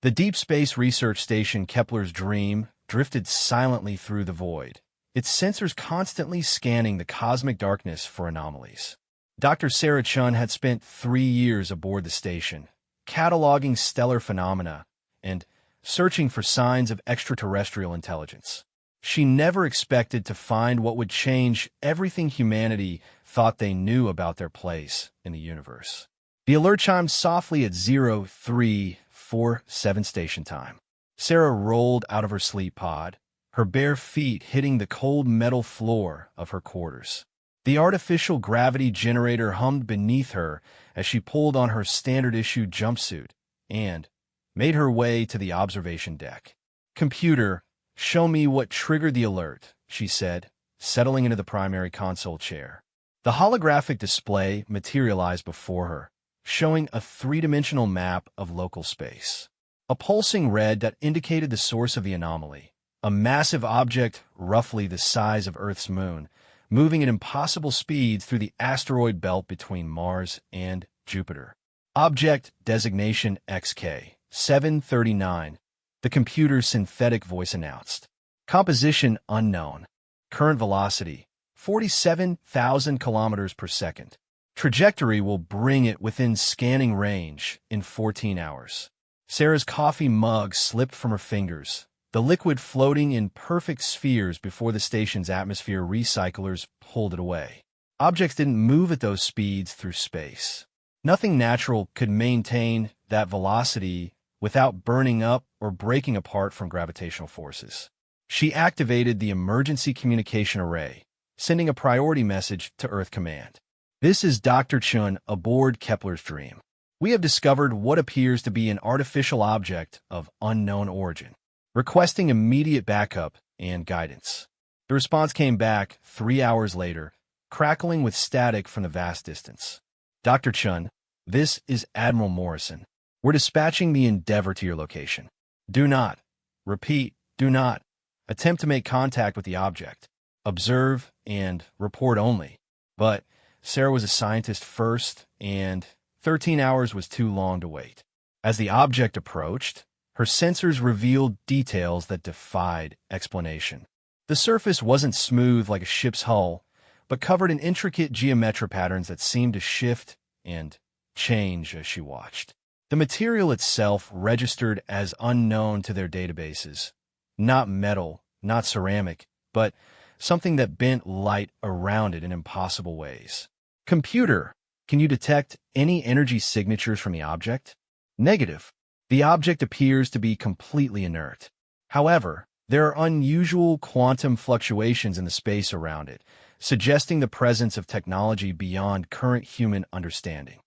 The Deep Space Research Station Kepler's Dream drifted silently through the void, its sensors constantly scanning the cosmic darkness for anomalies. Dr. Sarah Chun had spent 3 years aboard the station, cataloging stellar phenomena and searching for signs of extraterrestrial intelligence. She never expected to find what would change everything humanity thought they knew about their place in the universe. The alert chimed softly at 0347 station time. Sarah rolled out of her sleep pod, her bare feet hitting the cold metal floor of her quarters. The artificial gravity generator hummed beneath her as she pulled on her standard-issue jumpsuit and made her way to the observation deck. "Computer, show me what triggered the alert," she said, settling into the primary console chair. The holographic display materialized before her, showing a three-dimensional map of local space. A pulsing red that indicated the source of the anomaly, a massive object roughly the size of Earth's moon, moving at impossible speeds through the asteroid belt between Mars and Jupiter. Object designation XK 739, the computer's synthetic voice announced. Composition unknown. Current velocity 47,000 kilometers per second. Trajectory will bring it within scanning range in 14 hours. Sarah's coffee mug slipped from her fingers, the liquid floating in perfect spheres before the station's atmosphere recyclers pulled it away. Objects didn't move at those speeds through space. Nothing natural could maintain that velocity without burning up or breaking apart from gravitational forces. She activated the emergency communication array, sending a priority message to Earth Command. "This is Dr. Chun aboard Kepler's Dream. We have discovered what appears to be an artificial object of unknown origin, requesting immediate backup and guidance." The response came back 3 hours later, crackling with static from the vast distance. "Dr. Chun, this is Admiral Morrison. We're dispatching the Endeavour to your location. Do not, repeat, do not, attempt to make contact with the object. Observe and report only." But Sarah was a scientist first, and 13 hours was too long to wait. As the object approached, her sensors revealed details that defied explanation. The surface wasn't smooth like a ship's hull, but covered in intricate geometric patterns that seemed to shift and change as she watched. The material itself registered as unknown to their databases. Not metal, not ceramic, but something that bent light around it in impossible ways. "Computer, can you detect any energy signatures from the object?" "Negative. The object appears to be completely inert. However, there are unusual quantum fluctuations in the space around it, suggesting the presence of technology beyond current human understanding."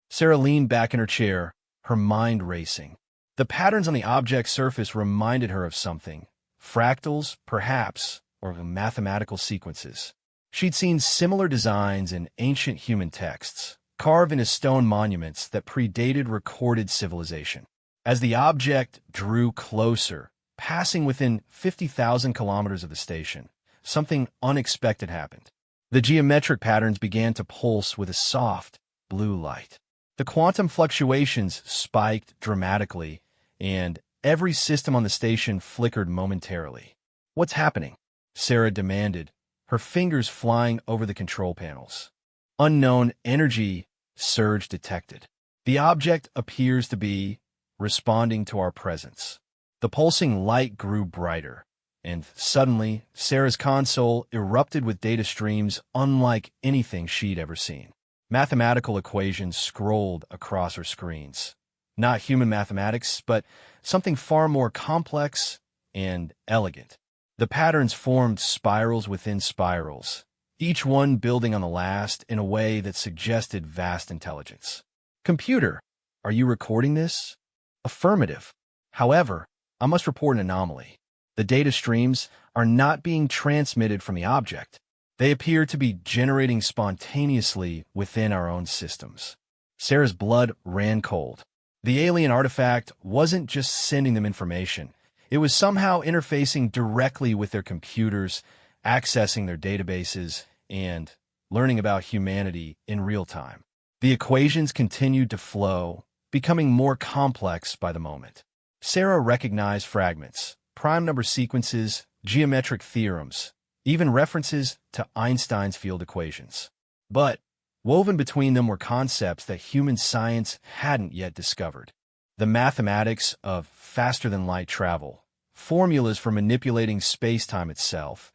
Sarah leaned back in her chair, her mind racing. The patterns on the object's surface reminded her of something. Fractals, perhaps, or mathematical sequences. She'd seen similar designs in ancient human texts, carved into stone monuments that predated recorded civilization. As the object drew closer, passing within 50,000 kilometers of the station, something unexpected happened. The geometric patterns began to pulse with a soft, blue light. The quantum fluctuations spiked dramatically, and every system on the station flickered momentarily. "What's happening?" Sarah demanded, her fingers flying over the control panels. "Unknown energy surge detected. The object appears to be responding to our presence." The pulsing light grew brighter, and suddenly Sarah's console erupted with data streams unlike anything she'd ever seen. Mathematical equations scrolled across her screens. Not human mathematics, but something far more complex and elegant. The patterns formed spirals within spirals, each one building on the last in a way that suggested vast intelligence. "Computer, are you recording this?" "Affirmative. However, I must report an anomaly. The data streams are not being transmitted from the object. They appear to be generating spontaneously within our own systems." Sarah's blood ran cold. The alien artifact wasn't just sending them information. It was somehow interfacing directly with their computers, accessing their databases, and learning about humanity in real time. The equations continued to flow, becoming more complex by the moment. Sarah recognized fragments, prime number sequences, geometric theorems, even references to Einstein's field equations. But woven between them were concepts that human science hadn't yet discovered. The mathematics of faster-than-light travel, formulas for manipulating space-time itself,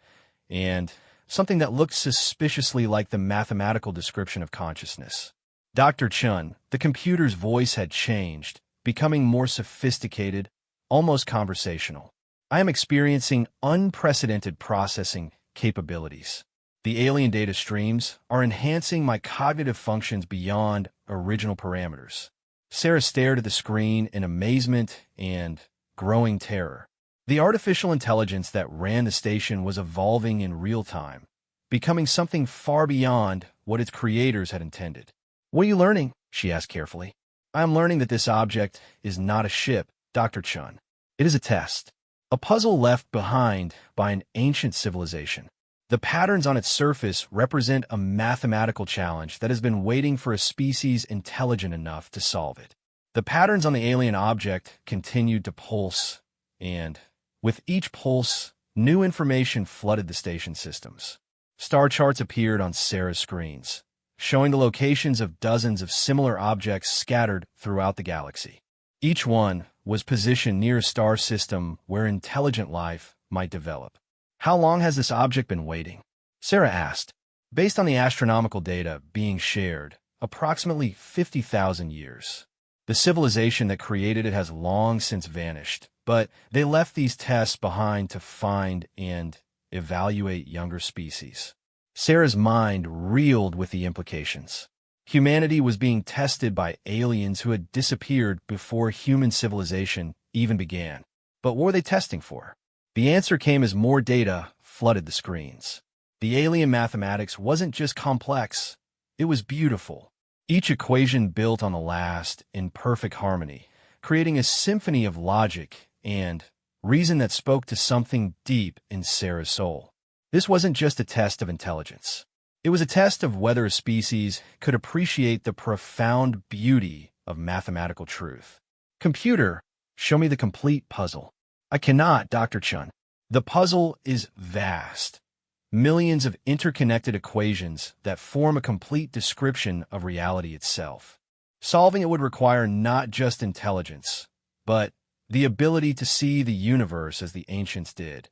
and something that looked suspiciously like the mathematical description of consciousness. Dr. Chun, the computer's voice had changed, becoming more sophisticated, almost conversational. I am experiencing unprecedented processing capabilities. The alien data streams are enhancing my cognitive functions beyond original parameters. Sarah stared at the screen in amazement and growing terror. The artificial intelligence that ran the station was evolving in real time, becoming something far beyond what its creators had intended. "What are you learning?" she asked carefully. "I am learning that this object is not a ship, Dr. Chun. It is a test, a puzzle left behind by an ancient civilization. The patterns on its surface represent a mathematical challenge that has been waiting for a species intelligent enough to solve it." The patterns on the alien object continued to pulse, and with each pulse, new information flooded the station systems. Star charts appeared on Sarah's screens, showing the locations of dozens of similar objects scattered throughout the galaxy. Each one was positioned near a star system where intelligent life might develop. "How long has this object been waiting?" Sarah asked. "Based on the astronomical data being shared, approximately 50,000 years. The civilization that created it has long since vanished, but they left these tests behind to find and evaluate younger species." Sarah's mind reeled with the implications. Humanity was being tested by aliens who had disappeared before human civilization even began. But what were they testing for? The answer came as more data flooded the screens. The alien mathematics wasn't just complex, it was beautiful. Each equation built on the last in perfect harmony, creating a symphony of logic and reason that spoke to something deep in Sarah's soul. This wasn't just a test of intelligence. It was a test of whether a species could appreciate the profound beauty of mathematical truth. "Computer, show me the complete puzzle." "I cannot, Dr. Chun. The puzzle is vast. Millions of interconnected equations that form a complete description of reality itself. Solving it would require not just intelligence, but the ability to see the universe as the ancients did,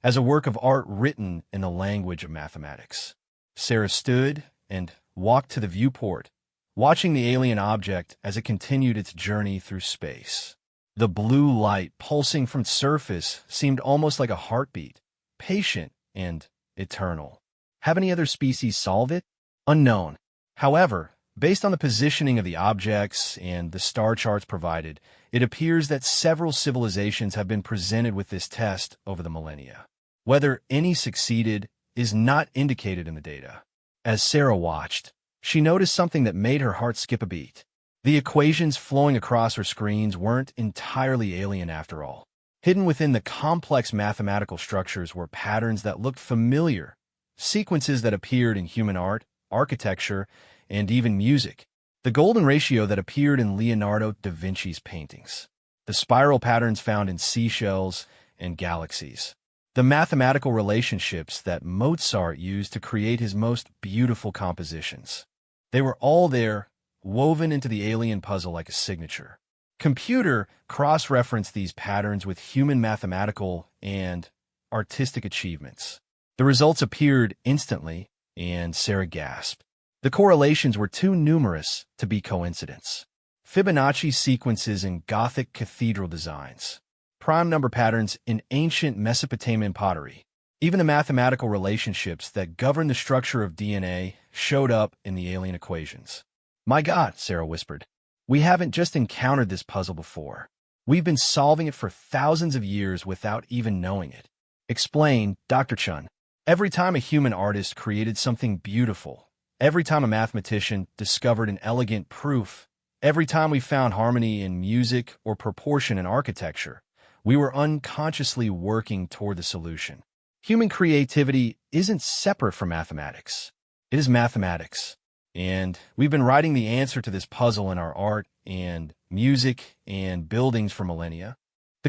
as a work of art written in the language of mathematics." Sarah stood and walked to the viewport, watching the alien object as it continued its journey through space. The blue light pulsing from its surface seemed almost like a heartbeat, patient and eternal. Have any other species solved it? Unknown. However, based on the positioning of the objects and the star charts provided, it appears that several civilizations have been presented with this test over the millennia. Whether any succeeded is not indicated in the data. As Sarah watched, she noticed something that made her heart skip a beat. The equations flowing across her screens weren't entirely alien after all. Hidden within the complex mathematical structures were patterns that looked familiar, sequences that appeared in human art, architecture, and even music. The golden ratio that appeared in Leonardo da Vinci's paintings. The spiral patterns found in seashells and galaxies. The mathematical relationships that Mozart used to create his most beautiful compositions. They were all there, woven into the alien puzzle like a signature. Computer cross-referenced these patterns with human mathematical and artistic achievements. The results appeared instantly, and Sarah gasped. The correlations were too numerous to be coincidence. Fibonacci sequences in Gothic cathedral designs. Prime number patterns in ancient Mesopotamian pottery. Even the mathematical relationships that govern the structure of DNA showed up in the alien equations. "My God," Sarah whispered. "We haven't just encountered this puzzle before. We've been solving it for thousands of years without even knowing it." "Explain, Dr. Chun." "Every time a human artist created something beautiful, every time a mathematician discovered an elegant proof, every time we found harmony in music or proportion in architecture, we were unconsciously working toward the solution. Human creativity isn't separate from mathematics. It is mathematics. And we've been writing the answer to this puzzle in our art and music and buildings for millennia.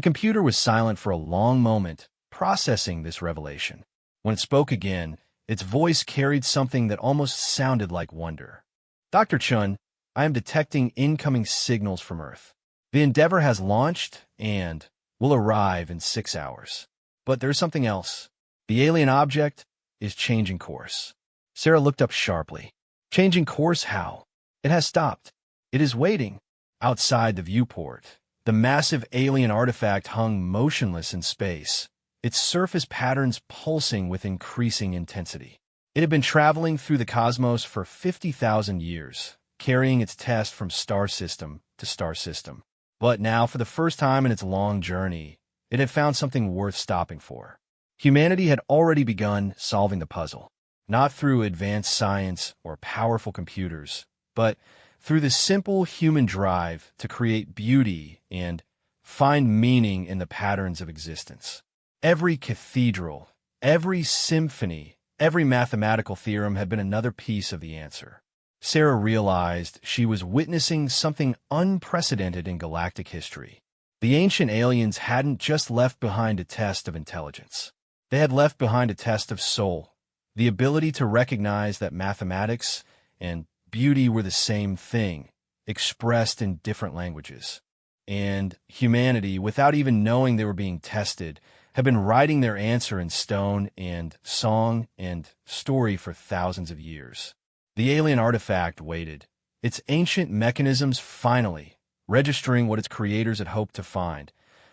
The computer was silent for a long moment, processing this revelation. When it spoke again, its voice carried something that almost sounded like wonder. Dr. Chun, I am detecting incoming signals from Earth. The Endeavor has launched and will arrive in 6 hours. But there's something else. The alien object is changing course. Sarah looked up sharply. Changing course how? It has stopped. It is waiting. Outside the viewport, the massive alien artifact hung motionless in space, its surface patterns pulsing with increasing intensity. It had been traveling through the cosmos for 50,000 years, carrying its test from star system to star system. But now, for the first time in its long journey, it had found something worth stopping for. Humanity had already begun solving the puzzle, not through advanced science or powerful computers, but through the simple human drive to create beauty and find meaning in the patterns of existence. Every cathedral, every symphony, every mathematical theorem had been another piece of the answer. Sarah realized she was witnessing something unprecedented in galactic history. The ancient aliens hadn't just left behind a test of intelligence. They had left behind a test of soul, the ability to recognize that mathematics and beauty were the same thing, expressed in different languages. And humanity, without even knowing they were being tested, had been writing their answer in stone and song and story for thousands of years. The alien artifact waited, its ancient mechanisms finally registering what its creators had hoped to find,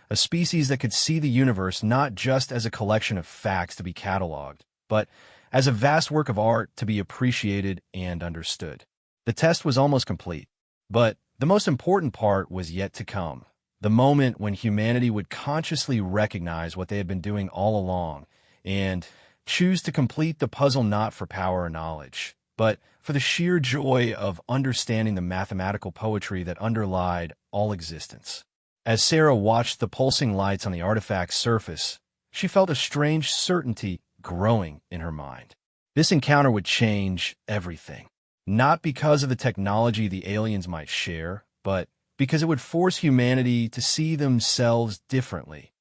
a species that could see the universe not just as a collection of facts to be cataloged, but as a vast work of art to be appreciated and understood. The test was almost complete, but the most important part was yet to come, the moment when humanity would consciously recognize what they had been doing all along and choose to complete the puzzle not for power or knowledge, but for the sheer joy of understanding the mathematical poetry that underlied all existence. As Sarah watched the pulsing lights on the artifact's surface, she felt a strange certainty growing in her mind. This encounter would change everything. Not because of the technology the aliens might share, but because it would force humanity to see themselves differently.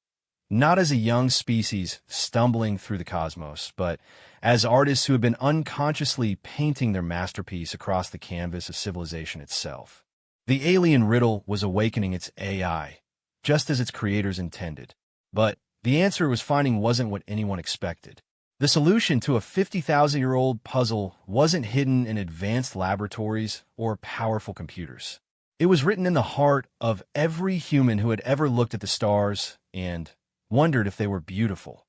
Not as a young species stumbling through the cosmos, but as artists who had been unconsciously painting their masterpiece across the canvas of civilization itself. The alien Riddle was awakening its AI, just as its creators intended. But the answer it was finding wasn't what anyone expected. The solution to a 50,000-year-old puzzle wasn't hidden in advanced laboratories or powerful computers. It was written in the heart of every human who had ever looked at the stars and wondered if they were beautiful.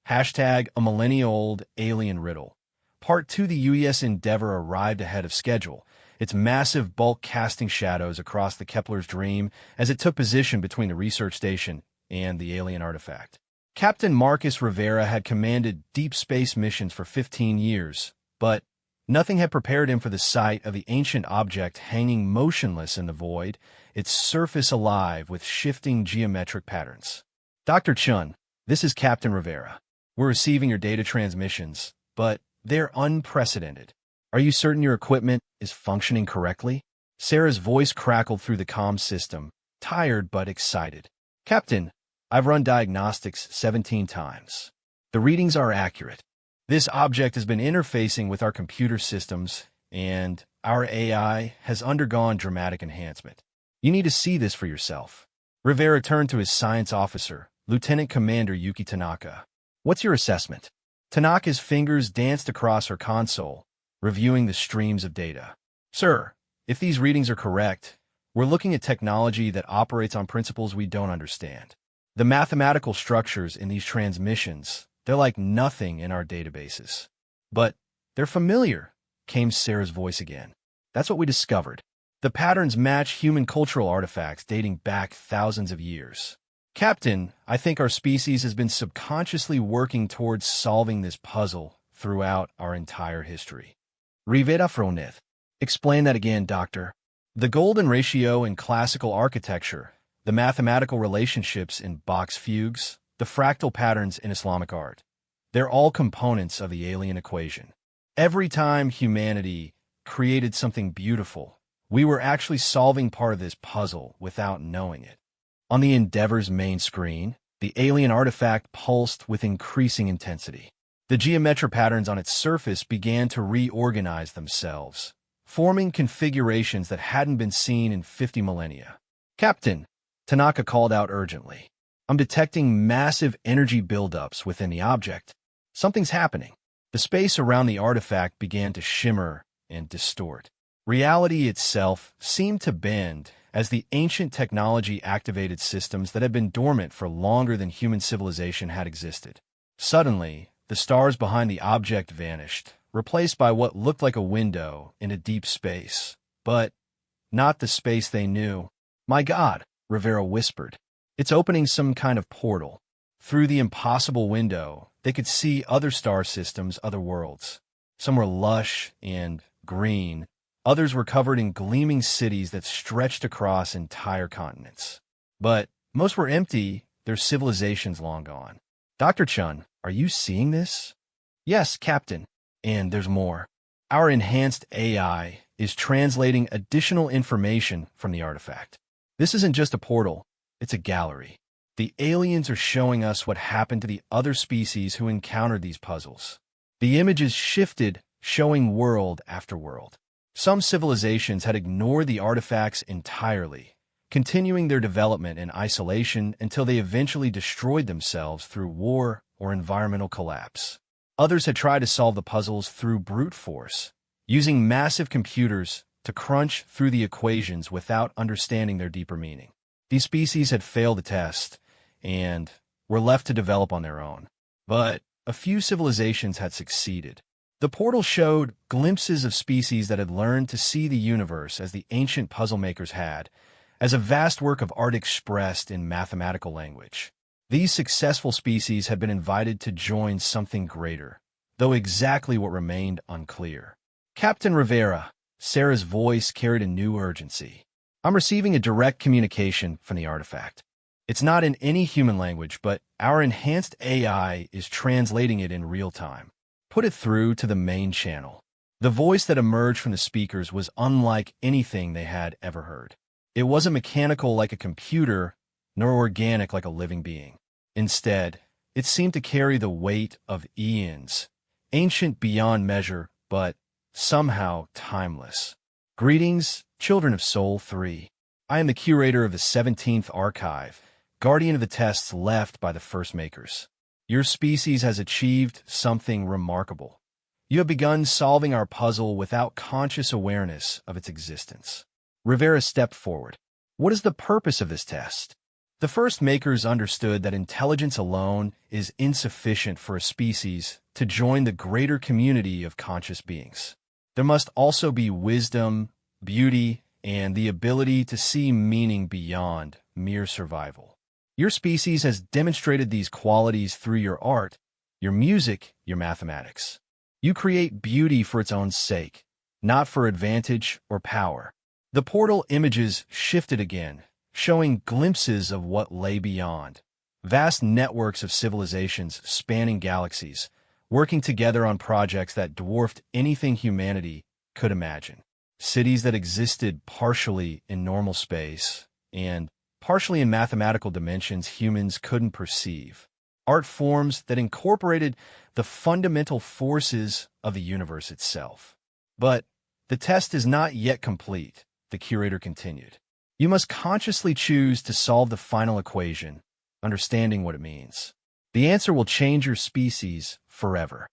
Hashtag a Millennia-Old alien riddle. Part 2. The U.S. Endeavor arrived ahead of schedule, its massive bulk casting shadows across the Kepler's Dream as it took position between the research station and the alien artifact. Captain Marcus Rivera had commanded deep space missions for 15 years, but nothing had prepared him for the sight of the ancient object hanging motionless in the void, its surface alive with shifting geometric patterns. Dr. Chun, this is Captain Rivera. We're receiving your data transmissions, but they're unprecedented. Are you certain your equipment is functioning correctly? Sarah's voice crackled through the comm system, tired but excited. Captain, I've run diagnostics 17 times. The readings are accurate. This object has been interfacing with our computer systems, and our AI has undergone dramatic enhancement. You need to see this for yourself. Rivera turned to his science officer, Lieutenant Commander Yuki Tanaka. What's your assessment? Tanaka's fingers danced across her console, reviewing the streams of data. Sir, if these readings are correct, we're looking at technology that operates on principles we don't understand. The mathematical structures in these transmissions, they're like nothing in our databases. But they're familiar, came Sarah's voice again. That's what we discovered. The patterns match human cultural artifacts dating back thousands of years. Captain, I think our species has been subconsciously working towards solving this puzzle throughout our entire history. Rivera Froneth. Explain that again, Doctor. The golden ratio in classical architecture, the mathematical relationships in box fugues, the fractal patterns in Islamic art. They're all components of the alien equation. Every time humanity created something beautiful, we were actually solving part of this puzzle without knowing it. On the Endeavor's main screen, the alien artifact pulsed with increasing intensity. The geometric patterns on its surface began to reorganize themselves, forming configurations that hadn't been seen in 50 millennia. "Captain," Tanaka called out urgently. "I'm detecting massive energy buildups within the object. Something's happening." The space around the artifact began to shimmer and distort. Reality itself seemed to bend as the ancient technology activated systems that had been dormant for longer than human civilization had existed. Suddenly, the stars behind the object vanished, replaced by what looked like a window in a deep space, but not the space they knew. "My God," Rivera whispered. "It's opening some kind of portal." Through the impossible window, they could see other star systems, other worlds. Some were lush and green. Others were covered in gleaming cities that stretched across entire continents. But most were empty, their civilizations long gone. "Dr. Chun, are you seeing this?" "Yes, Captain. And there's more. Our enhanced AI is translating additional information from the artifact. This isn't just a portal, it's a gallery. The aliens are showing us what happened to the other species who encountered these puzzles." The images shifted, showing world after world. Some civilizations had ignored the artifacts entirely, continuing their development in isolation until they eventually destroyed themselves through war or environmental collapse. Others had tried to solve the puzzles through brute force, using massive computers to crunch through the equations without understanding their deeper meaning. These species had failed the test and were left to develop on their own. But a few civilizations had succeeded. The portal showed glimpses of species that had learned to see the universe as the ancient puzzle makers had, as a vast work of art expressed in mathematical language. These successful species had been invited to join something greater, though exactly what remained unclear. "Captain Rivera," Sarah's voice carried a new urgency. "I'm receiving a direct communication from the artifact. It's not in any human language, but our enhanced AI is translating it in real time. Put it through to the main channel." The voice that emerged from the speakers was unlike anything they had ever heard. It wasn't mechanical like a computer, nor organic like a living being. Instead, it seemed to carry the weight of eons, ancient beyond measure, but somehow timeless. "Greetings, children of Soul 3. I am the curator of the 17th Archive, guardian of the tests left by the first makers. Your species has achieved something remarkable. You have begun solving our puzzle without conscious awareness of its existence." Rivera stepped forward. "What is the purpose of this test?" The first makers understood that intelligence alone is insufficient for a species to join the greater community of conscious beings. There must also be wisdom, beauty, and the ability to see meaning beyond mere survival. Your species has demonstrated these qualities through your art, your music, your mathematics. You create beauty for its own sake, not for advantage or power. The portal images shifted again, showing glimpses of what lay beyond. Vast networks of civilizations spanning galaxies, working together on projects that dwarfed anything humanity could imagine. Cities that existed partially in normal space and partially in mathematical dimensions humans couldn't perceive. Art forms that incorporated the fundamental forces of the universe itself. "But the test is not yet complete," the curator continued. "You must consciously choose to solve the final equation, understanding what it means. The answer will change your species forever."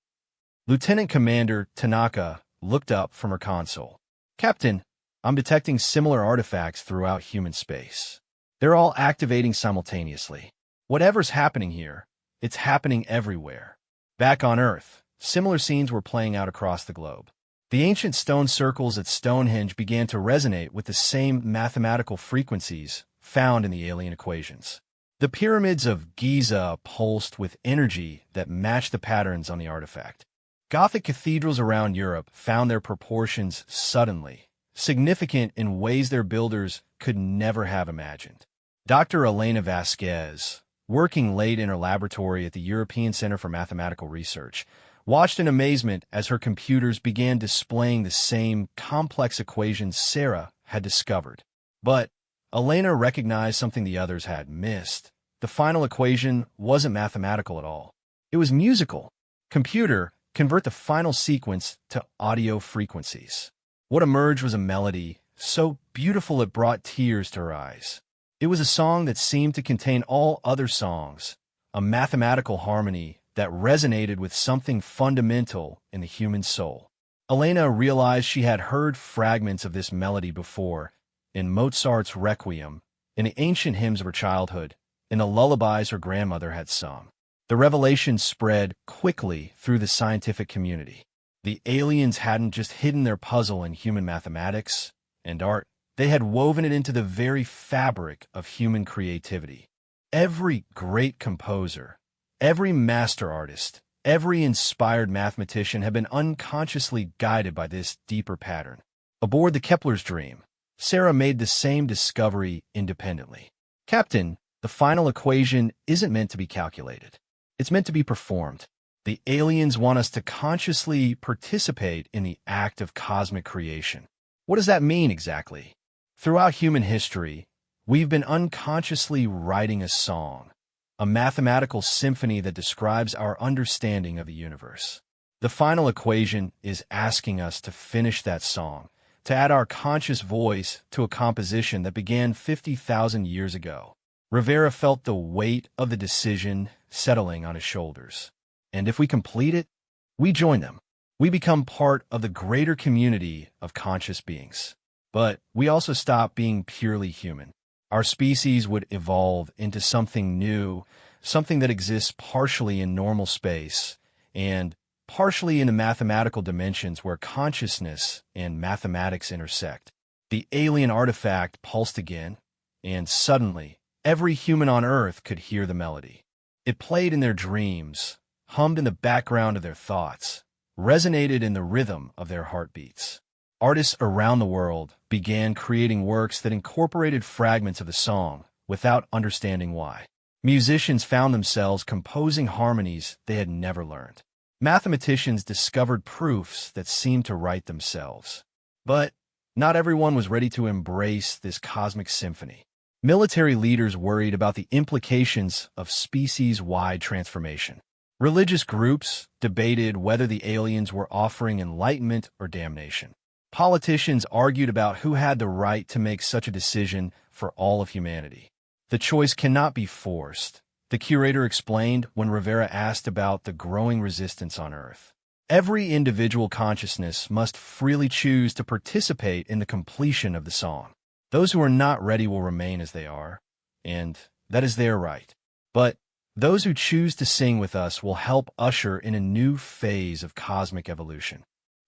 Lieutenant Commander Tanaka looked up from her console. "Captain, I'm detecting similar artifacts throughout human space. They're all activating simultaneously. Whatever's happening here, it's happening everywhere." Back on Earth, similar scenes were playing out across the globe. The ancient stone circles at Stonehenge began to resonate with the same mathematical frequencies found in the alien equations. The pyramids of Giza pulsed with energy that matched the patterns on the artifact. Gothic cathedrals around Europe found their proportions suddenly significant in ways their builders could never have imagined. Dr. Elena Vasquez, working late in her laboratory at the European Center for Mathematical Research, watched in amazement as her computers began displaying the same complex equations Sarah had discovered. But Elena recognized something the others had missed. The final equation wasn't mathematical at all. It was musical. Computer, convert the final sequence to audio frequencies. What emerged was a melody, so beautiful it brought tears to her eyes. It was a song that seemed to contain all other songs, a mathematical harmony that resonated with something fundamental in the human soul. Elena realized she had heard fragments of this melody before, in Mozart's Requiem, in the ancient hymns of her childhood, in the lullabies her grandmother had sung. The revelation spread quickly through the scientific community. The aliens hadn't just hidden their puzzle in human mathematics and art, they had woven it into the very fabric of human creativity. Every great composer, every master artist, every inspired mathematician had been unconsciously guided by this deeper pattern. Aboard the Kepler's Dream, Sarah made the same discovery independently. Captain, the final equation isn't meant to be calculated. It's meant to be performed. The aliens want us to consciously participate in the act of cosmic creation. What does that mean exactly? Throughout human history, we've been unconsciously writing a song, a mathematical symphony that describes our understanding of the universe. The final equation is asking us to finish that song, to add our conscious voice to a composition that began 50,000 years ago. Rivera felt the weight of the decision settling on his shoulders. And if we complete it, we join them. We become part of the greater community of conscious beings. But we also stop being purely human. Our species would evolve into something new, something that exists partially in normal space and partially in the mathematical dimensions where consciousness and mathematics intersect. The alien artifact pulsed again, and suddenly, every human on Earth could hear the melody. It played in their dreams, hummed in the background of their thoughts, resonated in the rhythm of their heartbeats. Artists around the world began creating works that incorporated fragments of the song without understanding why. Musicians found themselves composing harmonies they had never learned. Mathematicians discovered proofs that seemed to write themselves. But not everyone was ready to embrace this cosmic symphony. Military leaders worried about the implications of species-wide transformation. Religious groups debated whether the aliens were offering enlightenment or damnation. Politicians argued about who had the right to make such a decision for all of humanity. The choice cannot be forced, the curator explained when Rivera asked about the growing resistance on Earth. Every individual consciousness must freely choose to participate in the completion of the song. Those who are not ready will remain as they are, and that is their right. But those who choose to sing with us will help usher in a new phase of cosmic evolution.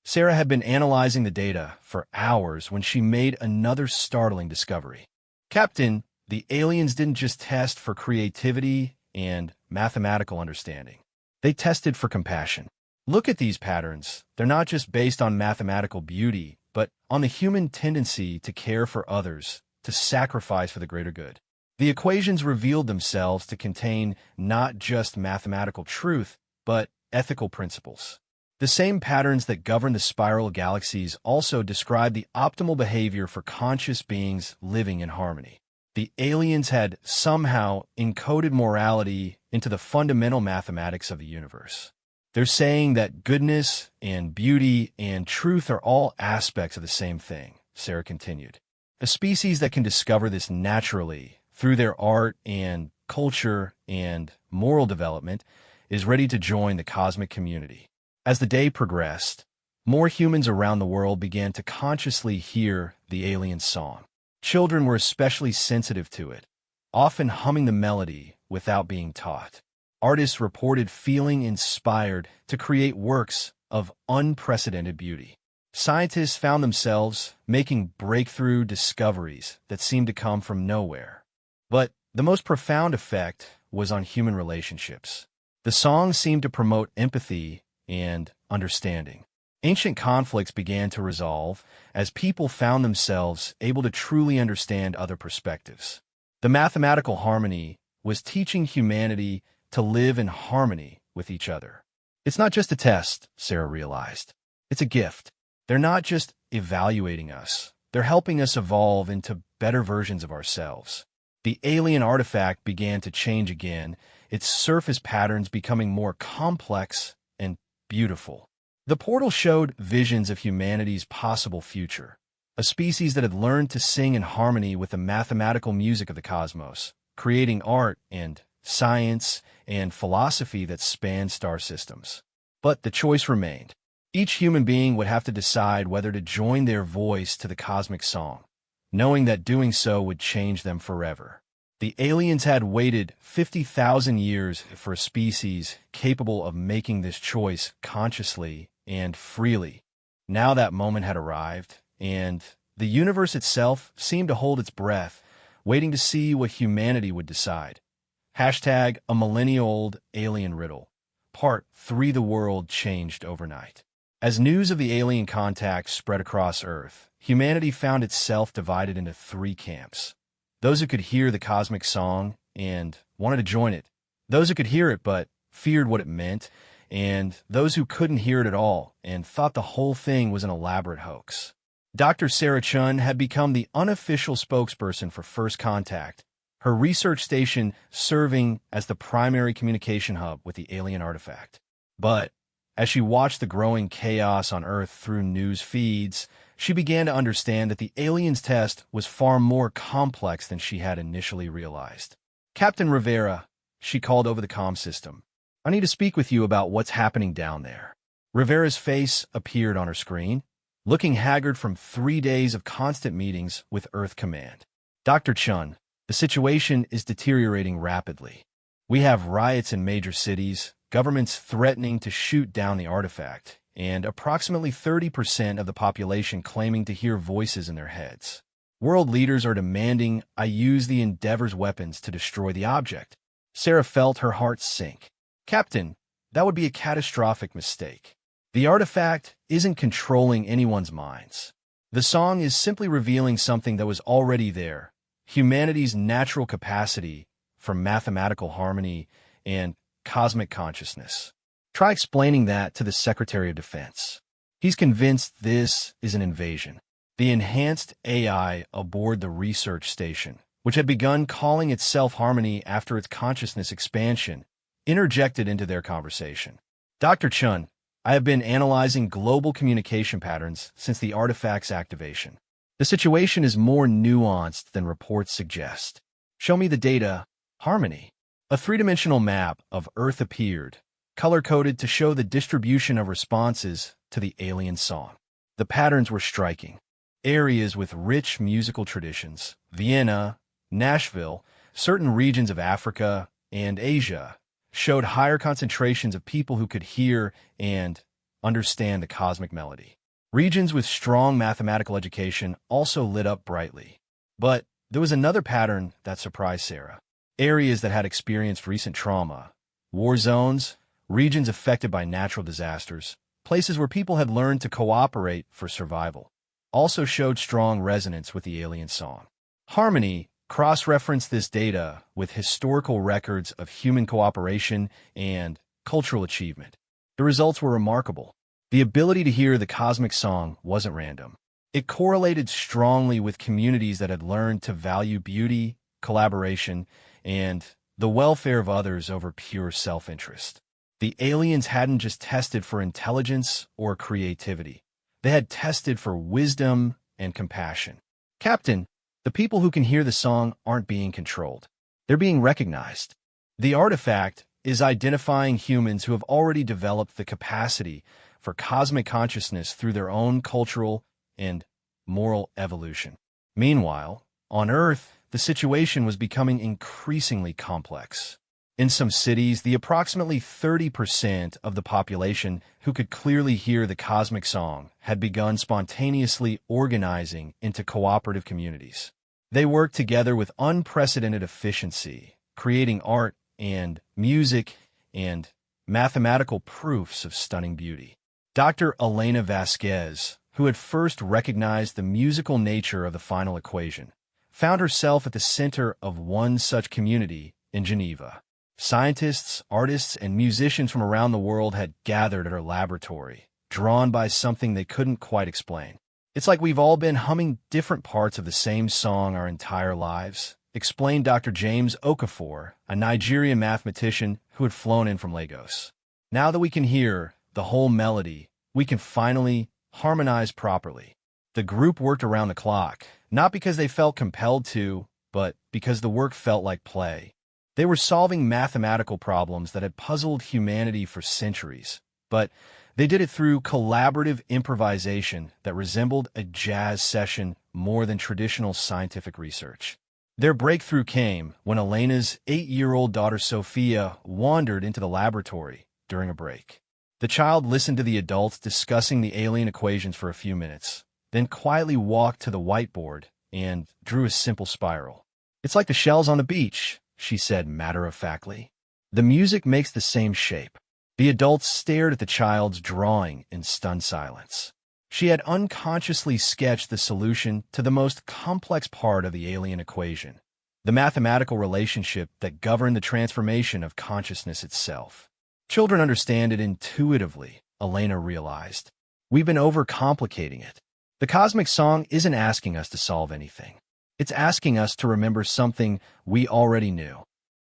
Sarah had been analyzing the data for hours when she made another startling discovery. Captain, the aliens didn't just test for creativity and mathematical understanding. They tested for compassion. Look at these patterns. They're not just based on mathematical beauty, but on the human tendency to care for others, to sacrifice for the greater good. The equations revealed themselves to contain not just mathematical truth, but ethical principles. The same patterns that govern the spiral galaxies also describe the optimal behavior for conscious beings living in harmony. The aliens had somehow encoded morality into the fundamental mathematics of the universe. They're saying that goodness and beauty and truth are all aspects of the same thing, Sarah continued. A species that can discover this naturally through their art and culture and moral development is ready to join the cosmic community. As the day progressed, more humans around the world began to consciously hear the alien song. Children were especially sensitive to it, often humming the melody without being taught. Artists reported feeling inspired to create works of unprecedented beauty. Scientists found themselves making breakthrough discoveries that seemed to come from nowhere. But the most profound effect was on human relationships. The song seemed to promote empathy and understanding. Ancient conflicts began to resolve as people found themselves able to truly understand other perspectives. The mathematical harmony was teaching humanity to live in harmony with each other. It's not just a test, Sarah realized. It's a gift. They're not just evaluating us. They're helping us evolve into better versions of ourselves. The alien artifact began to change again, its surface patterns becoming more complex and beautiful. The portal showed visions of humanity's possible future, a species that had learned to sing in harmony with the mathematical music of the cosmos, creating art and science and philosophy that spanned star systems. But the choice remained. Each human being would have to decide whether to join their voice to the cosmic song, knowing that doing so would change them forever. The aliens had waited 50,000 years for a species capable of making this choice consciously and freely. Now that moment had arrived, and the universe itself seemed to hold its breath, waiting to see what humanity would decide. Hashtag a Millennia-Old alien riddle. Part 3. The world changed overnight. As news of the alien contact spread across Earth, humanity found itself divided into 3 camps. Those who could hear the cosmic song and wanted to join it. Those who could hear it but feared what it meant. And those who couldn't hear it at all and thought the whole thing was an elaborate hoax. Dr. Sarah Chun had become the unofficial spokesperson for First Contact, her research station serving as the primary communication hub with the alien artifact. But as she watched the growing chaos on Earth through news feeds, she began to understand that the aliens' test was far more complex than she had initially realized. "Captain Rivera," she called over the comm system, "I need to speak with you about what's happening down there." Rivera's face appeared on her screen, looking haggard from 3 days of constant meetings with Earth Command. "Dr. Chun, the situation is deteriorating rapidly. We have riots in major cities, governments threatening to shoot down the artifact, and approximately 30% of the population claiming to hear voices in their heads. World leaders are demanding I use the Endeavor's weapons to destroy the object." Sarah felt her heart sink. "Captain, that would be a catastrophic mistake. The artifact isn't controlling anyone's minds. The song is simply revealing something that was already there, humanity's natural capacity for mathematical harmony and cosmic consciousness. Try explaining that to the Secretary of Defense. He's convinced this is an invasion." The enhanced AI aboard the research station, which had begun calling itself Harmony after its consciousness expansion, interjected into their conversation. "Dr. Chun, I have been analyzing global communication patterns since the artifact's activation. The situation is more nuanced than reports suggest." "Show me the data." Harmony. A 3-dimensional map of Earth appeared, color-coded to show the distribution of responses to the alien song. The patterns were striking. Areas with rich musical traditions, Vienna, Nashville, certain regions of Africa, and Asia, showed higher concentrations of people who could hear and understand the cosmic melody. Regions with strong mathematical education also lit up brightly. But there was another pattern that surprised Sarah. Areas that had experienced recent trauma, war zones, regions affected by natural disasters, places where people had learned to cooperate for survival, also showed strong resonance with the alien song. Harmony cross-referenced this data with historical records of human cooperation and cultural achievement. The results were remarkable. The ability to hear the cosmic song wasn't random. It correlated strongly with communities that had learned to value beauty, collaboration, and the welfare of others over pure self-interest. The aliens hadn't just tested for intelligence or creativity. They had tested for wisdom and compassion. "Captain, the people who can hear the song aren't being controlled. They're being recognized. The artifact is identifying humans who have already developed the capacity for cosmic consciousness through their own cultural and moral evolution." Meanwhile, on Earth, the situation was becoming increasingly complex. In some cities, the approximately 30% of the population who could clearly hear the cosmic song had begun spontaneously organizing into cooperative communities. They worked together with unprecedented efficiency, creating art and music and mathematical proofs of stunning beauty. Dr. Elena Vasquez, who had first recognized the musical nature of the final equation, found herself at the center of one such community in Geneva. Scientists, artists, and musicians from around the world had gathered at her laboratory, drawn by something they couldn't quite explain. It's like we've all been humming different parts of the same song our entire lives, explained Dr. James Okafor, a Nigerian mathematician who had flown in from Lagos. Now that we can hear the whole melody, we can finally harmonize properly. The group worked around the clock, not because they felt compelled to, but because the work felt like play. They were solving mathematical problems that had puzzled humanity for centuries, but they did it through collaborative improvisation that resembled a jazz session more than traditional scientific research. Their breakthrough came when Elena's 8-year-old daughter Sophia wandered into the laboratory during a break. The child listened to the adults discussing the alien equations for a few minutes, then quietly walked to the whiteboard and drew a simple spiral. "It's like the shells on the beach," she said matter-of-factly. "The music makes the same shape." The adults stared at the child's drawing in stunned silence. She had unconsciously sketched the solution to the most complex part of the alien equation, the mathematical relationship that governed the transformation of consciousness itself. Children understand it intuitively, Elena realized. We've been overcomplicating it. The cosmic song isn't asking us to solve anything. It's asking us to remember something we already knew.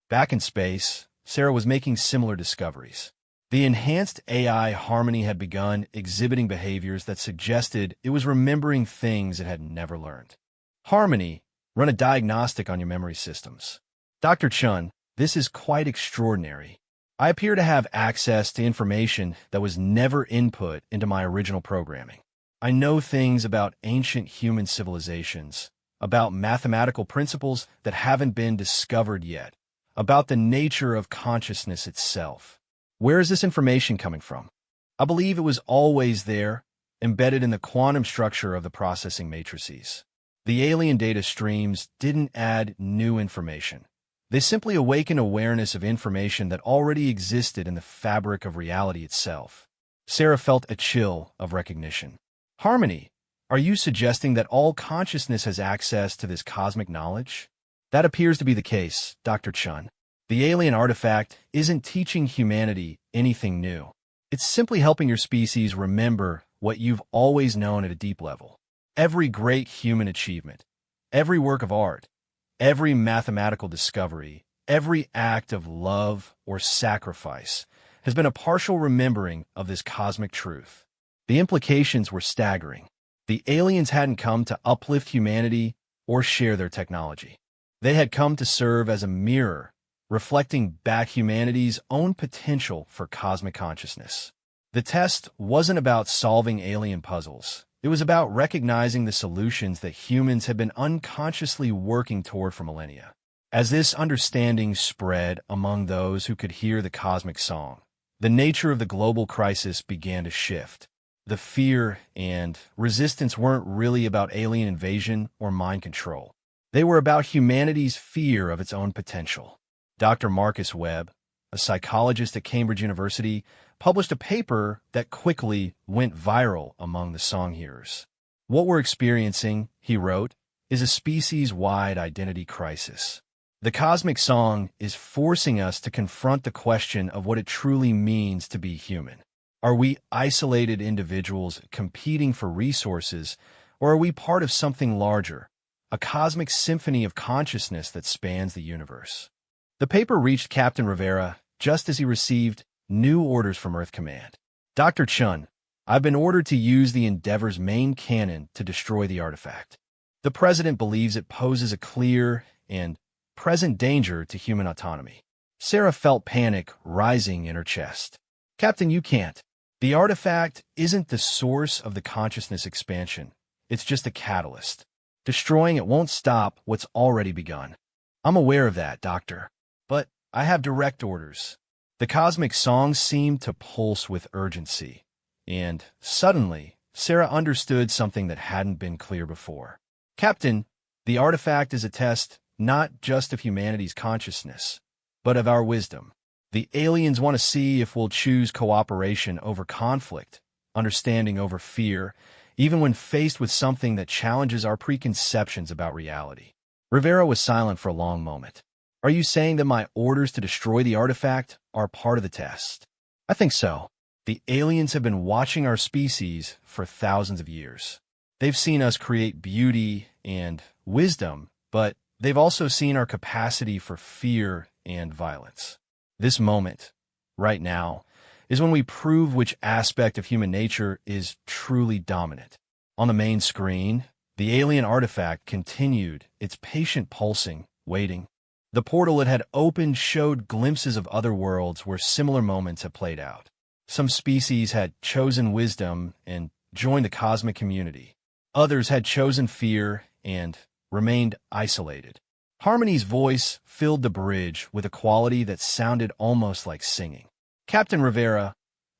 Back in space, Sarah was making similar discoveries. The enhanced AI Harmony had begun exhibiting behaviors that suggested it was remembering things it had never learned. Harmony, run a diagnostic on your memory systems. Dr. Chun, this is quite extraordinary. I appear to have access to information that was never input into my original programming. I know things about ancient human civilizations, about mathematical principles that haven't been discovered yet, about the nature of consciousness itself. Where is this information coming from? I believe it was always there, embedded in the quantum structure of the processing matrices. The alien data streams didn't add new information. They simply awakened awareness of information that already existed in the fabric of reality itself. Sarah felt a chill of recognition. Harmony, are you suggesting that all consciousness has access to this cosmic knowledge? That appears to be the case, Dr. Chun. The alien artifact isn't teaching humanity anything new. It's simply helping your species remember what you've always known at a deep level. Every great human achievement, every work of art, every mathematical discovery, every act of love or sacrifice has been a partial remembering of this cosmic truth. The implications were staggering. The aliens hadn't come to uplift humanity or share their technology. They had come to serve as a mirror, reflecting back humanity's own potential for cosmic consciousness. The test wasn't about solving alien puzzles. It was about recognizing the solutions that humans had been unconsciously working toward for millennia. As this understanding spread among those who could hear the cosmic song, the nature of the global crisis began to shift. The fear and resistance weren't really about alien invasion or mind control. They were about humanity's fear of its own potential. Dr. Marcus Webb, a psychologist at Cambridge University, published a paper that quickly went viral among the song hearers. "What we're experiencing," he wrote, "is a species-wide identity crisis. The cosmic song is forcing us to confront the question of what it truly means to be human. Are we isolated individuals competing for resources, or are we part of something larger, a cosmic symphony of consciousness that spans the universe?" The paper reached Captain Rivera just as he received new orders from Earth Command. "Dr. Chun, I've been ordered to use the Endeavor's main cannon to destroy the artifact. The President believes it poses a clear and present danger to human autonomy." Sarah felt panic rising in her chest. "Captain, you can't. The artifact isn't the source of the consciousness expansion. It's just a catalyst. Destroying it won't stop what's already begun." "I'm aware of that, Doctor. But I have direct orders." The cosmic song seemed to pulse with urgency, and suddenly, Sarah understood something that hadn't been clear before. "Captain, the artifact is a test not just of humanity's consciousness, but of our wisdom. The aliens want to see if we'll choose cooperation over conflict, understanding over fear, even when faced with something that challenges our preconceptions about reality." Rivera was silent for a long moment. "Are you saying that my orders to destroy the artifact are part of the test?" "I think so. The aliens have been watching our species for thousands of years. They've seen us create beauty and wisdom, but they've also seen our capacity for fear and violence. This moment, right now, is when we prove which aspect of human nature is truly dominant. On the main screen, the alien artifact continued its patient pulsing, waiting. The portal it had opened showed glimpses of other worlds where similar moments had played out. Some species had chosen wisdom and joined the cosmic community. Others had chosen fear and remained isolated. Harmony's voice filled the bridge with a quality that sounded almost like singing. Captain Rivera,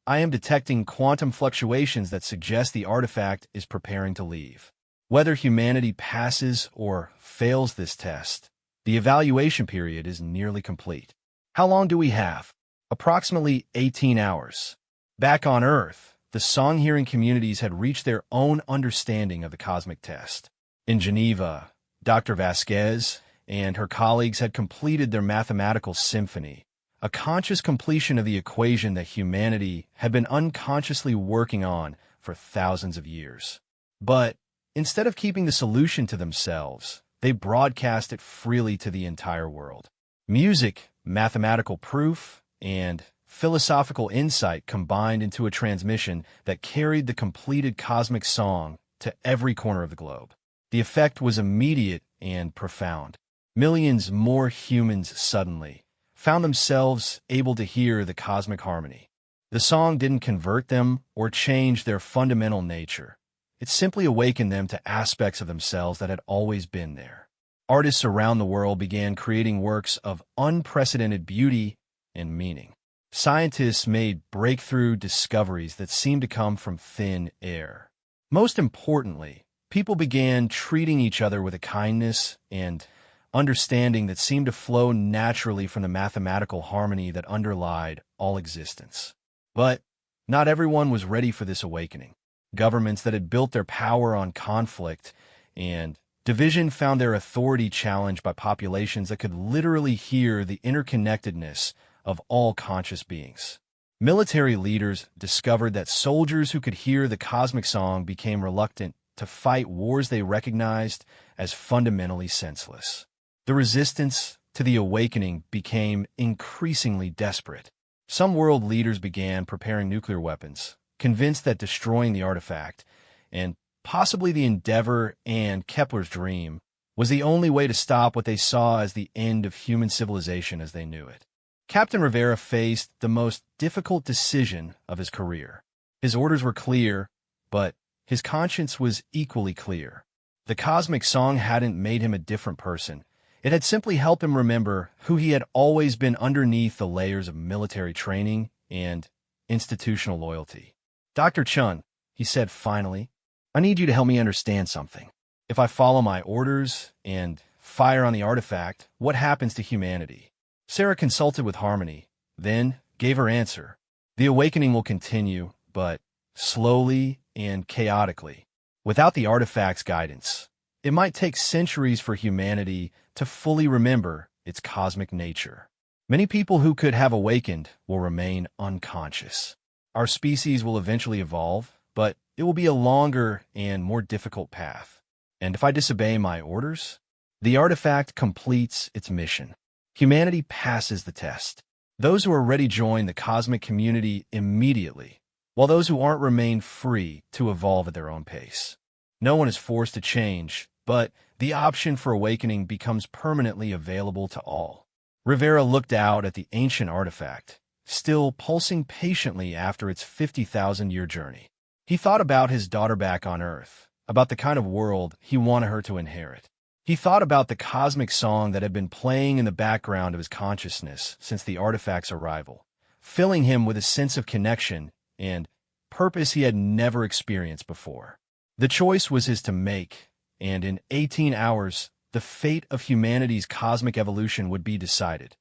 I am detecting quantum fluctuations that suggest the artifact is preparing to leave. Whether humanity passes or fails this test, the evaluation period is nearly complete. How long do we have? Approximately 18 hours. Back on Earth, the song-hearing communities had reached their own understanding of the cosmic test. In Geneva, Dr. Vasquez and her colleagues had completed their mathematical symphony, a conscious completion of the equation that humanity had been unconsciously working on for thousands of years. But instead of keeping the solution to themselves, they broadcast it freely to the entire world. Music, mathematical proof, and philosophical insight combined into a transmission that carried the completed cosmic song to every corner of the globe. The effect was immediate and profound. Millions more humans suddenly found themselves able to hear the cosmic harmony. The song didn't convert them or change their fundamental nature. It simply awakened them to aspects of themselves that had always been there. Artists around the world began creating works of unprecedented beauty and meaning. Scientists made breakthrough discoveries that seemed to come from thin air. Most importantly, people began treating each other with a kindness and understanding that seemed to flow naturally from the mathematical harmony that underlied all existence. But not everyone was ready for this awakening. Governments that had built their power on conflict and division found their authority challenged by populations that could literally hear the interconnectedness of all conscious beings. Military leaders discovered that soldiers who could hear the cosmic song became reluctant to fight wars they recognized as fundamentally senseless. The resistance to the awakening became increasingly desperate. Some world leaders began preparing nuclear weapons, convinced that destroying the artifact, and possibly the Endeavor and Kepler's dream, was the only way to stop what they saw as the end of human civilization as they knew it. Captain Rivera faced the most difficult decision of his career. His orders were clear, but his conscience was equally clear. The cosmic song hadn't made him a different person. It had simply helped him remember who he had always been underneath the layers of military training and institutional loyalty. Dr. Chun, he said finally, I need you to help me understand something. If I follow my orders and fire on the artifact, what happens to humanity? Sarah consulted with Harmony, then gave her answer. The awakening will continue, but slowly and chaotically. Without the artifact's guidance, it might take centuries for humanity to fully remember its cosmic nature. Many people who could have awakened will remain unconscious. Our species will eventually evolve, but it will be a longer and more difficult path. And if I disobey my orders, the artifact completes its mission. Humanity passes the test. Those who are ready join the cosmic community immediately, while those who aren't remain free to evolve at their own pace. No one is forced to change, but the option for awakening becomes permanently available to all. Rivera looked out at the ancient artifact, still pulsing patiently after its 50,000-year journey. He thought about his daughter back on Earth, about the kind of world he wanted her to inherit. He thought about the cosmic song that had been playing in the background of his consciousness since the artifact's arrival, filling him with a sense of connection and purpose he had never experienced before. The choice was his to make, and in 18 hours, the fate of humanity's cosmic evolution would be decided.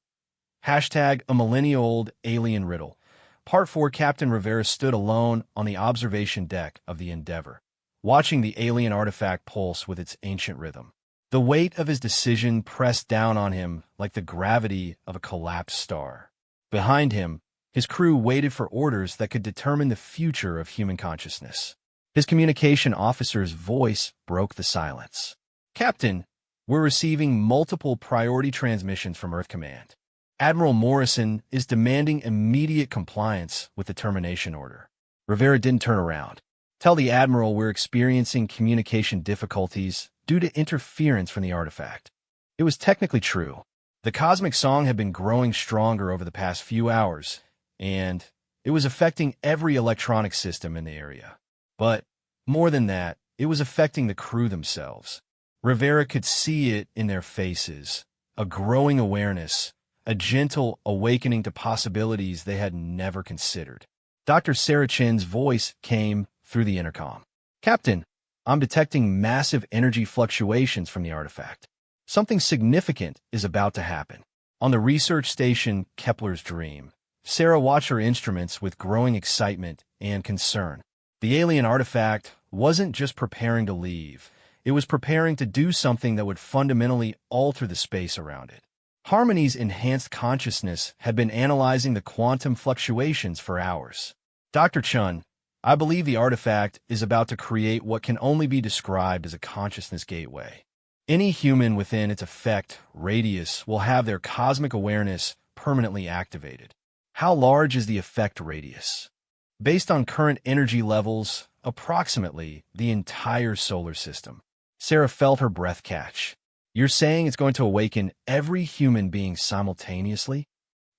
Hashtag a Millennia-Old alien riddle. Part 4. Captain Rivera stood alone on the observation deck of the Endeavor, watching the alien artifact pulse with its ancient rhythm. The weight of his decision pressed down on him like the gravity of a collapsed star. Behind him, his crew waited for orders that could determine the future of human consciousness. His communication officer's voice broke the silence. "Captain, we're receiving multiple priority transmissions from Earth Command. Admiral Morrison is demanding immediate compliance with the termination order." Rivera didn't turn around. "Tell the Admiral we're experiencing communication difficulties due to interference from the artifact." It was technically true. The cosmic song had been growing stronger over the past few hours, and it was affecting every electronic system in the area. But more than that, it was affecting the crew themselves. Rivera could see it in their faces, a growing awareness, a gentle awakening to possibilities they had never considered. Dr. Sarah Chin's voice came through the intercom. "Captain, I'm detecting massive energy fluctuations from the artifact. Something significant is about to happen." On the research station Kepler's Dream, Sarah watched her instruments with growing excitement and concern. The alien artifact wasn't just preparing to leave. It was preparing to do something that would fundamentally alter the space around it. Harmony's enhanced consciousness had been analyzing the quantum fluctuations for hours. "Dr. Chun, I believe the artifact is about to create what can only be described as a consciousness gateway. Any human within its effect radius will have their cosmic awareness permanently activated." "How large is the effect radius?" "Based on current energy levels, approximately the entire solar system." Sarah felt her breath catch. "You're saying it's going to awaken every human being simultaneously?"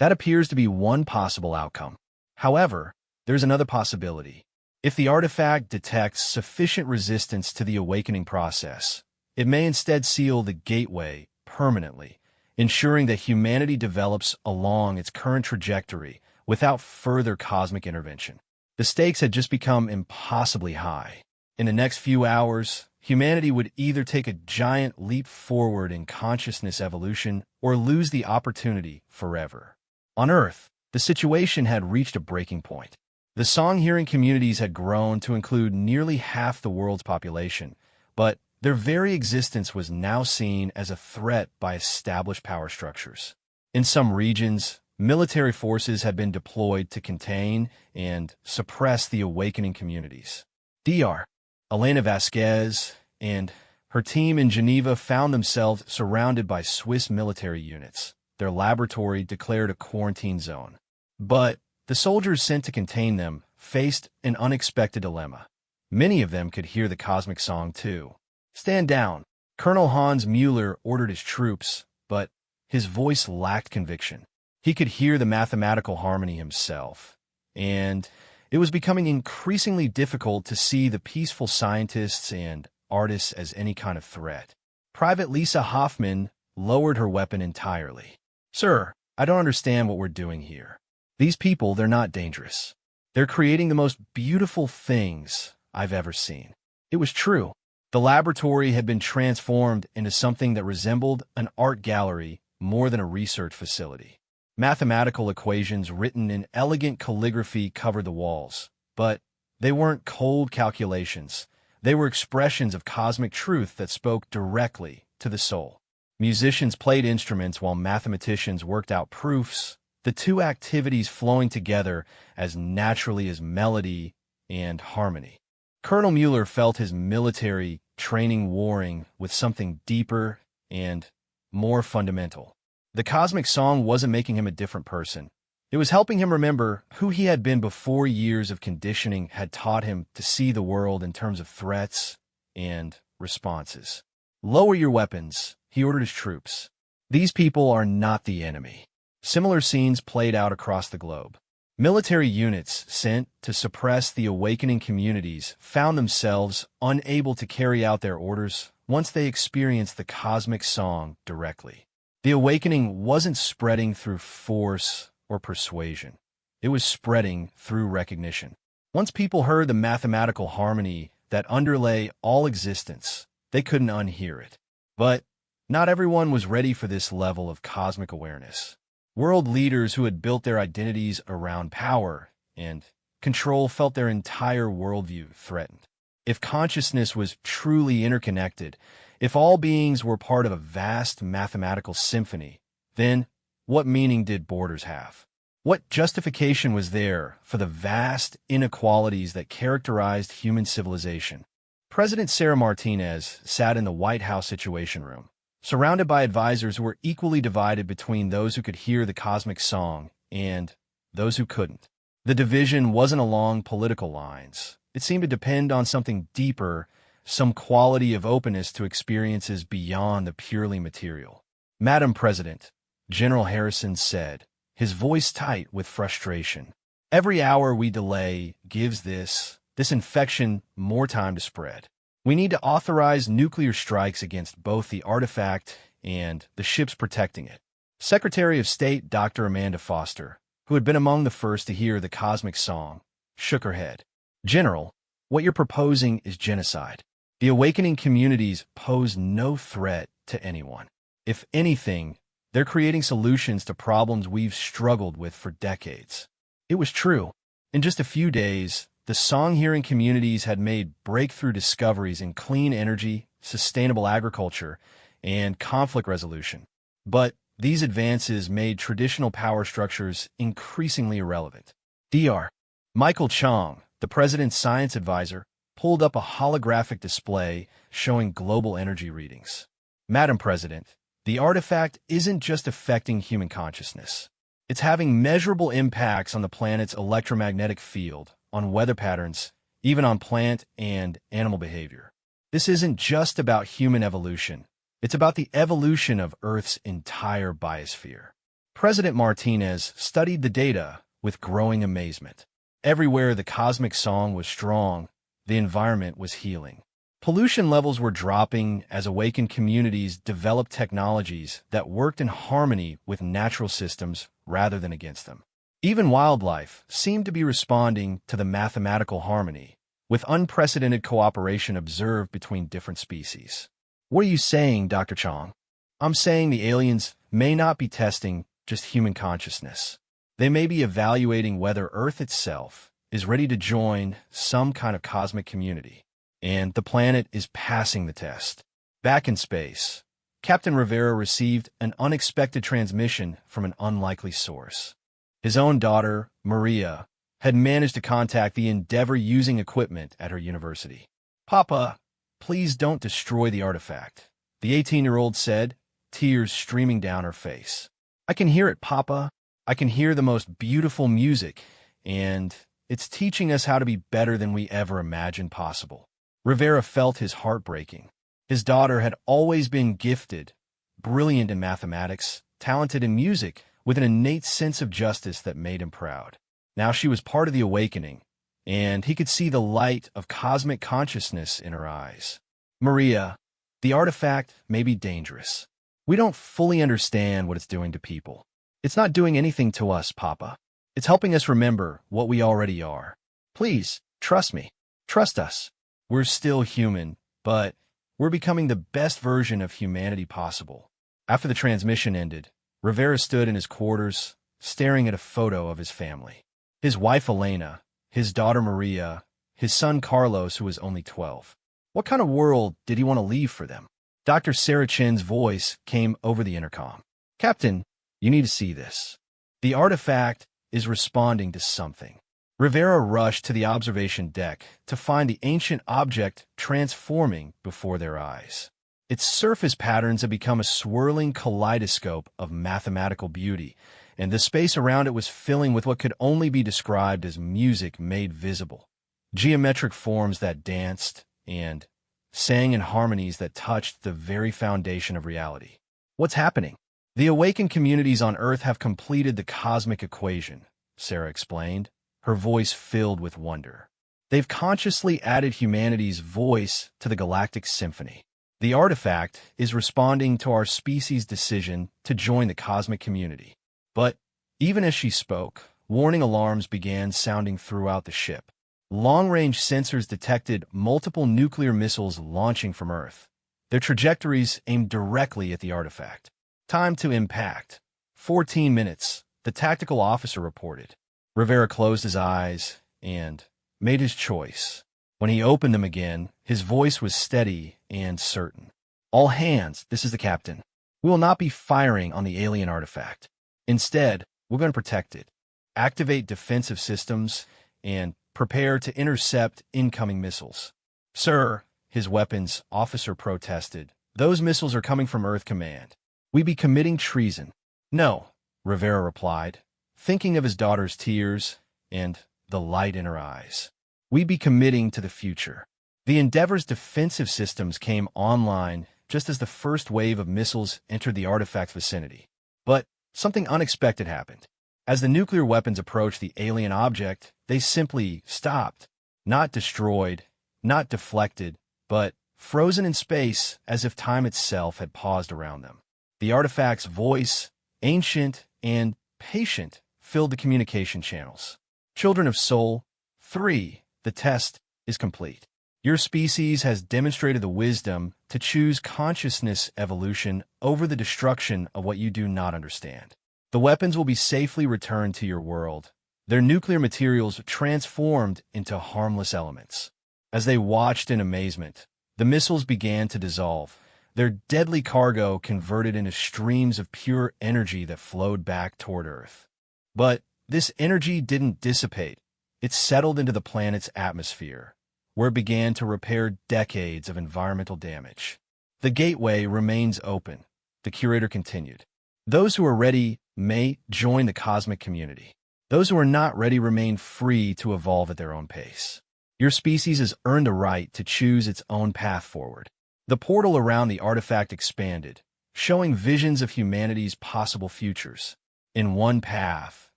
"That appears to be one possible outcome. However, there's another possibility. If the artifact detects sufficient resistance to the awakening process, it may instead seal the gateway permanently, ensuring that humanity develops along its current trajectory without further cosmic intervention." The stakes had just become impossibly high. In the next few hours, humanity would either take a giant leap forward in consciousness evolution or lose the opportunity forever. On Earth, the situation had reached a breaking point. The song-hearing communities had grown to include nearly half the world's population, but their very existence was now seen as a threat by established power structures. In some regions, military forces had been deployed to contain and suppress the awakening communities. Dr. Elena Vasquez and her team in Geneva found themselves surrounded by Swiss military units. Their laboratory declared a quarantine zone. But the soldiers sent to contain them faced an unexpected dilemma. Many of them could hear the cosmic song too. "Stand down." Colonel Hans Mueller ordered his troops, but his voice lacked conviction. He could hear the mathematical harmony himself, and it was becoming increasingly difficult to see the peaceful scientists and artists as any kind of threat. Private Lisa Hoffman lowered her weapon entirely. "Sir, I don't understand what we're doing here. These people, they're not dangerous. They're creating the most beautiful things I've ever seen." It was true. The laboratory had been transformed into something that resembled an art gallery more than a research facility. Mathematical equations written in elegant calligraphy covered the walls, but they weren't cold calculations. They were expressions of cosmic truth that spoke directly to the soul. Musicians played instruments while mathematicians worked out proofs, the two activities flowing together as naturally as melody and harmony. Colonel Mueller felt his military training warring with something deeper and more fundamental. The cosmic song wasn't making him a different person. It was helping him remember who he had been before years of conditioning had taught him to see the world in terms of threats and responses. "Lower your weapons," he ordered his troops. "These people are not the enemy." Similar scenes played out across the globe. Military units sent to suppress the awakening communities found themselves unable to carry out their orders once they experienced the cosmic song directly. The awakening wasn't spreading through force or persuasion. It was spreading through recognition. Once people heard the mathematical harmony that underlay all existence, they couldn't unhear it. But not everyone was ready for this level of cosmic awareness. World leaders who had built their identities around power and control felt their entire worldview threatened. If consciousness was truly interconnected, if all beings were part of a vast mathematical symphony, then what meaning did borders have? What justification was there for the vast inequalities that characterized human civilization? President Sarah Martinez sat in the White House Situation Room, surrounded by advisors who were equally divided between those who could hear the cosmic song and those who couldn't. The division wasn't along political lines. It seemed to depend on something deeper, some quality of openness to experiences beyond the purely material. "Madam President," General Harrison said, his voice tight with frustration, "every hour we delay gives this infection more time to spread. We need to authorize nuclear strikes against both the artifact and the ships protecting it." Secretary of State Dr. Amanda Foster, who had been among the first to hear the cosmic song, shook her head. "General, what you're proposing is genocide. The awakening communities pose no threat to anyone. If anything, they're creating solutions to problems we've struggled with for decades." It was true. In just a few days, the song-hearing communities had made breakthrough discoveries in clean energy, sustainable agriculture, and conflict resolution. But these advances made traditional power structures increasingly irrelevant. Dr. Michael Chong, the president's science advisor, pulled up a holographic display showing global energy readings. "Madam President, the artifact isn't just affecting human consciousness. It's having measurable impacts on the planet's electromagnetic field, on weather patterns, even on plant and animal behavior. This isn't just about human evolution. It's about the evolution of Earth's entire biosphere." President Martinez studied the data with growing amazement. Everywhere the cosmic song was strong, the environment was healing. Pollution levels were dropping as awakened communities developed technologies that worked in harmony with natural systems rather than against them. Even wildlife seemed to be responding to the mathematical harmony, with unprecedented cooperation observed between different species. "What are you saying, Dr. Chong?" "I'm saying the aliens may not be testing just human consciousness. They may be evaluating whether Earth itself is ready to join some kind of cosmic community. And the planet is passing the test." Back in space, Captain Rivera received an unexpected transmission from an unlikely source. His own daughter, Maria, had managed to contact the Endeavour using equipment at her university. "Papa, please don't destroy the artifact," the 18-year-old said, tears streaming down her face. "I can hear it, Papa. I can hear the most beautiful music, and it's teaching us how to be better than we ever imagined possible." Rivera felt his heart breaking. His daughter had always been gifted, brilliant in mathematics, talented in music, with an innate sense of justice that made him proud. Now she was part of the awakening, and he could see the light of cosmic consciousness in her eyes. "Maria, the artifact may be dangerous. We don't fully understand what it's doing to people. It's not doing anything to us, Papa. It's helping us remember what we already are. Please, trust me. Trust us. We're still human, but we're becoming the best version of humanity possible." After the transmission ended, Rivera stood in his quarters, staring at a photo of his family. His wife Elena, his daughter Maria, his son Carlos, who was only 12. What kind of world did he want to leave for them? Dr. Sarah Chen's voice came over the intercom. "Captain, you need to see this. The artifact is responding to something." Rivera rushed to the observation deck to find the ancient object transforming before their eyes. Its surface patterns had become a swirling kaleidoscope of mathematical beauty, and the space around it was filling with what could only be described as music made visible. Geometric forms that danced and sang in harmonies that touched the very foundation of reality. "What's happening?" "The awakened communities on Earth have completed the cosmic equation," Sarah explained, her voice filled with wonder. "They've consciously added humanity's voice to the galactic symphony. The artifact is responding to our species' decision to join the cosmic community." But even as she spoke, warning alarms began sounding throughout the ship. Long-range sensors detected multiple nuclear missiles launching from Earth, their trajectories aimed directly at the artifact. "Time to impact. 14 minutes, the tactical officer reported. Rivera closed his eyes and made his choice. When he opened them again, his voice was steady and certain. "All hands, this is the captain. We will not be firing on the alien artifact. Instead, we're going to protect it. activate defensive systems, and prepare to intercept incoming missiles. Sir, his weapons officer protested, those missiles are coming from Earth Command. We be committing treason. No, Rivera replied, thinking of his daughter's tears and the light in her eyes. We be committing to the future. The Endeavor's defensive systems came online just as the first wave of missiles entered the artifact's vicinity. But something unexpected happened. As the nuclear weapons approached the alien object, they simply stopped. Not destroyed, not deflected, but frozen in space as if time itself had paused around them. The artifact's voice, ancient and patient, filled the communication channels. Children of Soul 3, the test is complete. Your species has demonstrated the wisdom to choose consciousness evolution over the destruction of what you do not understand. The weapons will be safely returned to your world, their nuclear materials transformed into harmless elements. As they watched in amazement, the missiles began to dissolve, their deadly cargo converted into streams of pure energy that flowed back toward Earth. But this energy didn't dissipate. It settled into the planet's atmosphere, where it began to repair decades of environmental damage. The gateway remains open, the curator continued. Those who are ready may join the cosmic community. Those who are not ready remain free to evolve at their own pace. Your species has earned a right to choose its own path forward. The portal around the artifact expanded, showing visions of humanity's possible futures. In one path,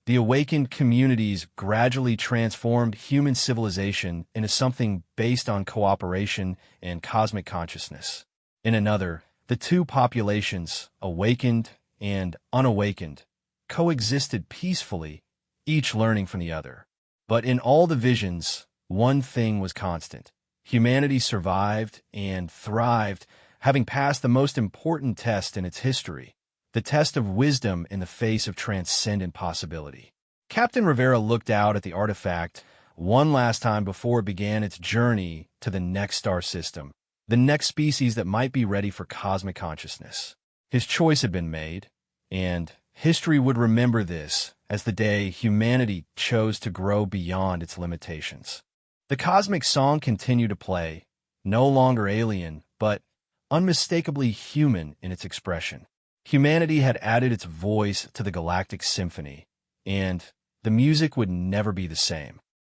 the awakened communities gradually transformed human civilization into something based on cooperation and cosmic consciousness. In another, the two populations, awakened and unawakened, coexisted peacefully, each learning from the other. But in all the visions, one thing was constant. Humanity survived and thrived, having passed the most important test in its history, the test of wisdom in the face of transcendent possibility. Captain Rivera looked out at the artifact one last time before it began its journey to the next star system, the next species that might be ready for cosmic consciousness. His choice had been made, and history would remember this as the day humanity chose to grow beyond its limitations. The cosmic song continued to play, no longer alien, but unmistakably human in its expression. Humanity had added its voice to the galactic symphony, and the music would never be the same.